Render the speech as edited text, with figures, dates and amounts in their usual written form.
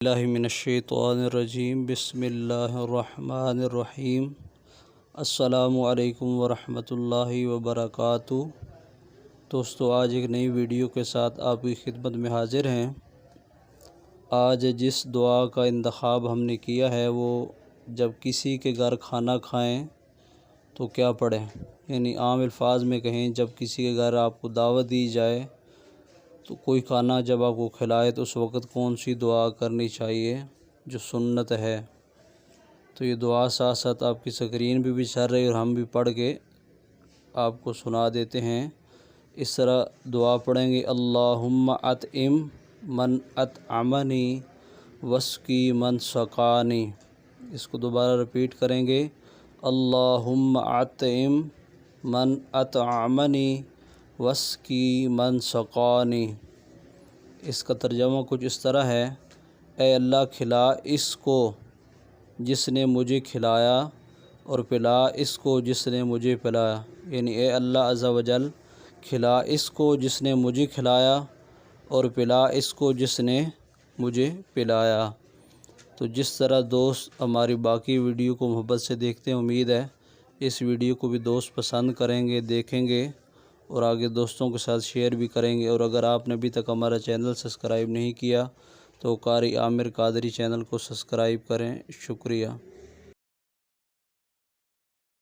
اللہ من الشیطان الرجیم بسم اللہ الرحمن الرحیم السلام علیکم ورحمۃ اللہ وبرکاتہ۔ دوستو، آج ایک نئی ویڈیو کے ساتھ آپ کی خدمت میں حاضر ہیں۔ آج جس دعا کا انتخاب ہم نے کیا ہے وہ جب کسی کے گھر کھانا کھائیں تو کیا پڑھیں، یعنی عام الفاظ میں کہیں جب کسی کے گھر آپ کو دعوت دی جائے تو کوئی کھانا جب آپ کو کھلائے تو اس وقت کون سی دعا کرنی چاہیے جو سنت ہے۔ تو یہ دعا ساتھ ساتھ آپ کی اسکرین بھی چل رہی اور ہم بھی پڑھ کے آپ کو سنا دیتے ہیں۔ اس طرح دعا پڑھیں گے: اللہم اطعم من اطعمنی واسقی من سقانی۔ اس کو دوبارہ رپیٹ کریں گے: اللہم اطعم من اطعمنی واسقی من سقانی۔ اس کا ترجمہ کچھ اس طرح ہے: اے اللہ، کھلا اس کو جس نے مجھے کھلایا اور پلا اس کو جس نے مجھے پلایا، یعنی اے اللہ عز و جل، کھلا اس کو جس نے مجھے کھلایا اور پلا اس کو جس نے مجھے پلایا۔ تو جس طرح دوست ہماری باقی ویڈیو کو محبت سے دیکھتے ہیں، امید ہے اس ویڈیو کو بھی دوست پسند کریں گے، دیکھیں گے اور آگے دوستوں کے ساتھ شیئر بھی کریں گے۔ اور اگر آپ نے ابھی تک ہمارا چینل سبسکرائب نہیں کیا تو قاری عامر قادری چینل کو سبسکرائب کریں۔ شکریہ۔